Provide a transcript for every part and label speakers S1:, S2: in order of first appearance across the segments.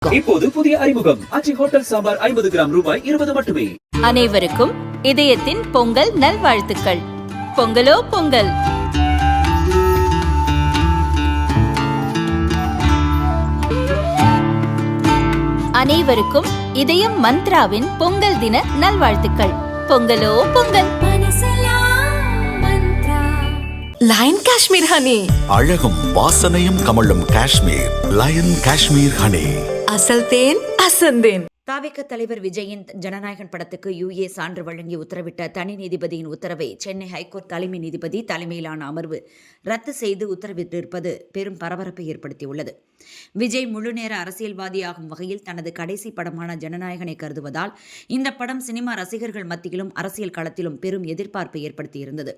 S1: இப்போது புதிய அறிமுகம் ஆச்சி ஹோட்டல் சாம்பார் 50 கிராம் ரூபாய் 20 மட்டுமே.
S2: அனைவருக்கும் இதயத்தின் பொங்கல் நல்வாழ்த்துக்கள். பொங்கலோ பொங்கல். அனைவருக்கும் இதயம் மந்த்ராவின் பொங்கல் தின நல்வாழ்த்துக்கள். பொங்கலோ பொங்கல்.
S3: லயன் காஷ்மீர் ஹனி,
S4: அழகும் வாசனையும் கமழும் காஷ்மீர் லயன் காஷ்மீர் ஹனி.
S3: அசல் தேன் அசந்தேன்.
S5: தாவேக தலைவர் விஜயின் ஜனநாயகன் படத்துக்கு யுஏ சான்று வழங்கி உத்தரவிட்ட தனி நீதிபதியின் உத்தரவை சென்னை ஹைகோர்ட் தலைமை நீதிபதி தலைமையிலான அமர்வு ரத்து செய்து உத்தரவிட்டிருப்பது பெரும் பரபரப்பை ஏற்படுத்தியுள்ளது. விஜய் முழுநேர அரசியல்வாதியாகும் வகையில் தனது கடைசி படமான ஜனநாயகனை கருதுவதால் இந்த படம் சினிமா ரசிகர்கள் மத்தியிலும் அரசியல் களத்திலும் பெரும் எதிர்பார்ப்பை ஏற்படுத்தியிருந்தது.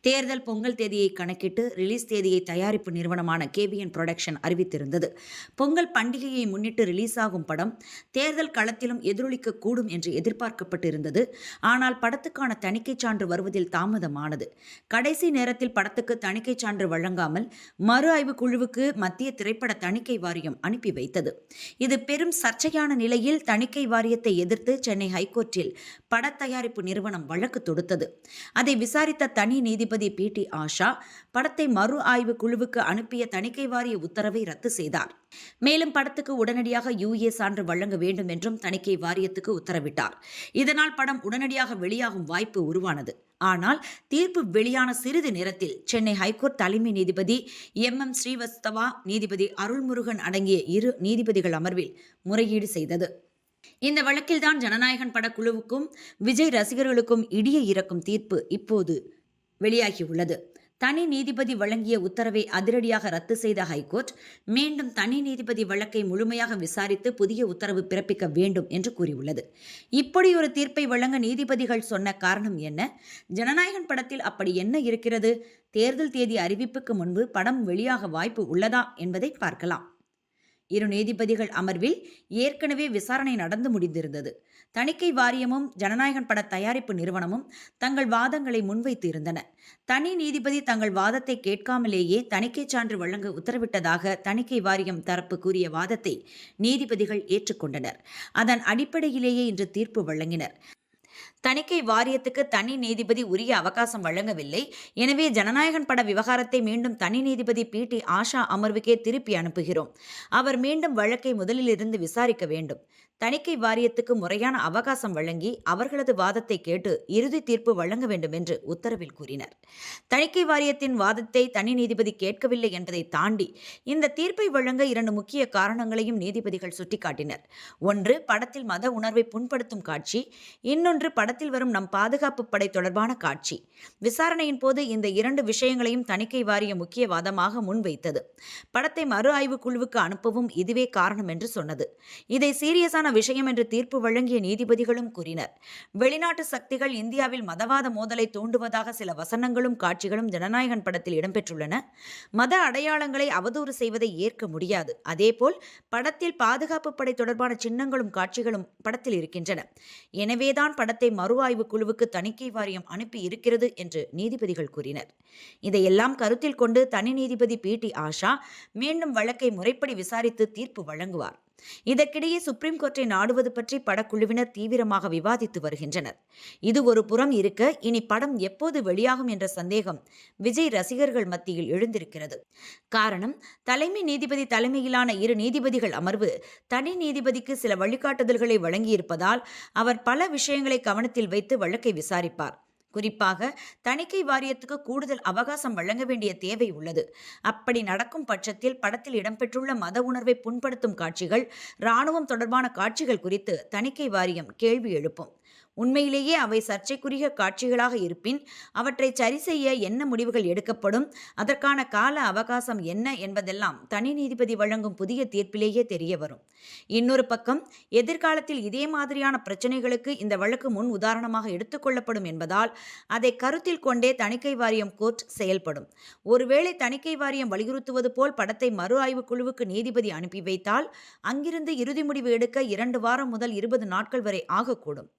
S5: தேர்தல் பொங்கல் தேதியை கணக்கிட்டு ரிலீஸ் தேதியை தயாரிப்பு நிறுவனமான கேவிஎன் புரொடக்ஷன் அறிவித்திருந்தது. பொங்கல் பண்டிகையை முன்னிட்டு ரிலீஸ் ஆகும் படம் தேர்தல் களத்திலும் எதிரொலிக்கக்கூடும் என்று எதிர்பார்க்கப்பட்டிருந்தது. ஆனால் படத்துக்கான தணிக்கை சான்று வருவதில் தாமதமானது. கடைசி நேரத்தில் படத்துக்கு தணிக்கை சான்று வழங்காமல் மறு ஆய்வு குழுவுக்கு மத்திய திரைப்பட தணிக்கை வாரியம் அனுப்பி வைத்தது. இது பெரும் சர்ச்சையான நிலையில் தணிக்கை வாரியத்தை எதிர்த்து சென்னை ஹைகோர்ட்டில் பட தயாரிப்பு நிறுவனம் வழக்கு தொடுத்தது. அதை விசாரித்த தனி நீதிபதி PT ஆஷா படத்தை மறு ஆய்வு குழுவுக்கு அனுப்பிய தணிக்கை வாரிய உத்தரவை ரத்து செய்தார். மேலும் படத்துக்கு உடனடியாக யுஏ சான்று வழங்க வேண்டும் என்றும் தணிக்கை வாரியத்துக்கு உத்தரவிட்டார். இதனால் படம் உடனடியாக வெளியாகும் வாய்ப்பு உருவானது. ஆனால் தீர்ப்பு வெளியான சிறிது நேரத்தில் சென்னை ஹைகோர்ட் தலைமை நீதிபதி MM ஸ்ரீவஸ்தவா, நீதிபதி அருள்முருகன் அடங்கிய 2 நீதிபதிகள் அமர்வில் முறையீடு செய்தது. இந்த வழக்கில்தான் ஜனநாயகன் படக்குழுவுக்கும் விஜய் ரசிகர்களுக்கும் இடியை இறக்கும் தீர்ப்பு இப்போது வெளியாகியுள்ளது. தனி நீதிபதி வழங்கிய உத்தரவை அதிரடியாக ரத்து செய்த ஹைகோர்ட் மீண்டும் தனி நீதிபதி வழக்கை முழுமையாக விசாரித்து புதிய உத்தரவு பிறப்பிக்க வேண்டும் என்று கூறியுள்ளது. இப்படியொரு தீர்ப்பை வழங்க நீதிபதிகள் சொன்ன காரணம் என்ன? ஜனநாயகன் படத்தில் அப்படி என்ன இருக்கிறது? தேர்தல் தேதி அறிவிப்புக்கு முன்பு படம் வெளியாக வாய்ப்பு உள்ளதா என்பதை பார்க்கலாம். 2 நீதிபதிகள் அமர்வில் ஏற்கனவே விசாரணை நடந்து முடிந்திருந்தது. தணிக்கை வாரியமும் ஜனநாயகன் பட தயாரிப்பு நிறுவனமும் தங்கள் வாதங்களை முன்வைத்து இருந்தன. தனி நீதிபதி தங்கள் வாதத்தை கேட்காமலேயே தணிக்கை சான்று வழங்க உத்தரவிட்டதாக தணிக்கை வாரியம் தரப்பு கூறிய வாதத்தை நீதிபதிகள் ஏற்றுக்கொண்டனர். அதன் அடிப்படையிலேயே இன்று தீர்ப்பு வழங்கினர். தணிக்கை வாரியத்துக்கு தனி நீதிபதி உரிய அவகாசம் வழங்கவில்லை. எனவே ஜனநாயகன் பட விவகாரத்தை மீண்டும் தனி நீதிபதி PT ஆஷா அமர்வுக்கே திருப்பி அனுப்புகிறோம். அவர் மீண்டும் வழக்கை முதலிலிருந்து விசாரிக்க வேண்டும். தணிக்கை வாரியத்துக்கு முறையான அவகாசம் வழங்கி அவர்களது வாதத்தை கேட்டு இறுதி தீர்ப்பு வழங்க வேண்டும் என்று உத்தரவில் கூறினர். தணிக்கை வாரியத்தின் வாதத்தை தனி நீதிபதி கேட்கவில்லை என்பதை தாண்டி இந்த தீர்ப்பை வழங்க 2 முக்கிய காரணங்களையும் நீதிபதிகள் சுட்டிக்காட்டினர். ஒன்று, படத்தில் மத உணர்வை புண்படுத்தும் காட்சி. இன்னொன்று, படத்தில் வரும் நம் பாதுகாப்பு படை தொடர்பான காட்சி. விசாரணையின் போது இந்த 2 விஷயங்களையும் தணிக்கை வாரியம் முக்கிய வாதமாக முன்வைத்தது. படத்தை மறு ஆய்வு குழுவுக்கு அனுப்பவும் இதுவே காரணம் என்று சொன்னது. இதை சீரியஸான விஷயம் என்று தீர்ப்பு வழங்கிய நீதிபதிகளும் கூறினர். வெளிநாட்டு சக்திகள் இந்தியாவில் மதவாத மோதலை தூண்டுவதாக சில வசனங்களும் காட்சிகளும் ஜனநாயகன் படத்தில் இடம்பெற்றுள்ளன. மத அடையாளங்களை அவதூறு செய்வதை ஏற்க முடியாது. அதேபோல் படத்தில் பாதுகாப்பு படை தொடர்பான சின்னங்களும் காட்சிகளும் படத்தில் இருக்கின்றன. எனவேதான் படத்தை மறு ஆய்வு குழுவுக்கு தணிக்கை வாரியம் அனுப்பி இருக்கிறது என்று நீதிபதிகள் கூறினர். இதையெல்லாம் கருத்தில் கொண்டு தனி நீதிபதி PT ஆஷா மீண்டும் வழக்கை முறைப்படி விசாரித்து தீர்ப்பு வழங்குவார். இதற்கிடையே சுப்ரீம் கோர்ட்டை நாடுவது பற்றி படக்குழுவினர் தீவிரமாக விவாதித்து வருகின்றனர். இது ஒரு புறம் இருக்க, இனி படம் எப்போது வெளியாகும் என்ற சந்தேகம் விஜய் ரசிகர்கள் மத்தியில் எழுந்திருக்கிறது. காரணம், தலைமை நீதிபதி தலைமையிலான 2 நீதிபதிகள் அமர்வு தனி நீதிபதிக்கு சில வழிகாட்டுதல்களை வழங்கியிருப்பதால் அவர் பல விஷயங்களை கவனத்தில் வைத்து வழக்கை விசாரிப்பார். குறிப்பாக தணிக்கை வாரியத்துக்கு கூடுதல் அவகாசம் வழங்க வேண்டிய தேவை உள்ளது. அப்படி நடக்கும் பட்சத்தில் படத்தில் இடம்பெற்றுள்ள மத உணர்வை புண்படுத்தும் காட்சிகள், இராணுவம் தொடர்பான காட்சிகள் குறித்து தணிக்கை வாரியம் கேள்வி எழுப்பும். உண்மையிலேயே அவை சர்ச்சைக்குரிய காட்சிகளாக இருப்பின் அவற்றை சரி செய்ய என்ன முடிவுகள் எடுக்கப்படும், அதற்கான கால அவகாசம் என்ன என்பதெல்லாம் தனி நீதிபதி வழங்கும் புதிய தீர்ப்பிலேயே தெரிய வரும். இன்னொரு பக்கம், எதிர்காலத்தில் இதே மாதிரியான பிரச்சனைகளுக்கு இந்த வழக்கு முன் உதாரணமாக எடுத்துக்கொள்ளப்படும் என்பதால் அதை கருத்தில் கொண்டே தணிக்கை வாரியம் கோர்ட் செயல்படும். ஒருவேளை தணிக்கை வாரியம் வலியுறுத்துவது போல் படத்தை மறு ஆய்வு குழுவுக்கு நீதிபதி அனுப்பி வைத்தால் அங்கிருந்து இறுதி முடிவு எடுக்க 2 வாரம் முதல் 20 நாட்கள் வரை ஆகக்கூடும்.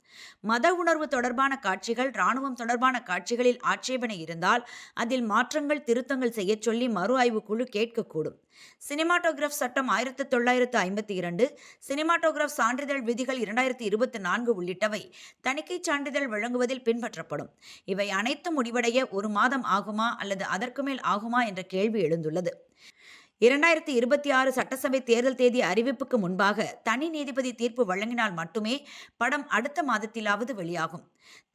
S5: மத உணர்வு தொடர்பான காட்சிகள், இராணுவம் தொடர்பான காட்சிகளில் ஆட்சேபனை இருந்தால் அதில் மாற்றங்கள், திருத்தங்கள் செய்யச் சொல்லி மறு ஆய்வு குழு கேட்கக்கூடும். சினிமாட்டோகிராஃப் சட்டம் 1952, சினிமாட்டோகிராஃப் சான்றிதழ் விதிகள் 2024 உள்ளிட்டவை தணிக்கை சான்றிதழ் வழங்குவதில் பின்பற்றப்படும். இவை அனைத்து முடிவடைய 1 மாதம் ஆகுமா அல்லது அதற்கு மேல் ஆகுமா என்ற கேள்வி எழுந்துள்ளது. 2026 சட்டசபை தேர்தல் தேதி அறிவிப்புக்கு முன்பாக தனி நீதிபதி தீர்ப்பு வழங்கினால் மட்டுமே படம் அடுத்த மாதத்திலாவது வெளியாகும்.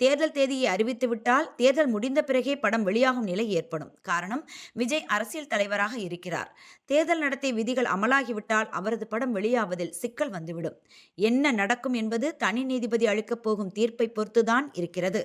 S5: தேர்தல் தேதியை அறிவித்துவிட்டால் தேர்தல் முடிந்த பிறகே படம் வெளியாகும் நிலை ஏற்படும். காரணம், விஜய் அரசியல் தலைவராக இருக்கிறார். தேர்தல் நடத்தை விதிகள் அமலாகிவிட்டால் அவரது படம் வெளியாவதில் சிக்கல் வந்துவிடும். என்ன நடக்கும் என்பது தனி நீதிபதி அளிக்கப் போகும் தீர்ப்பை பொறுத்துதான் இருக்கிறது.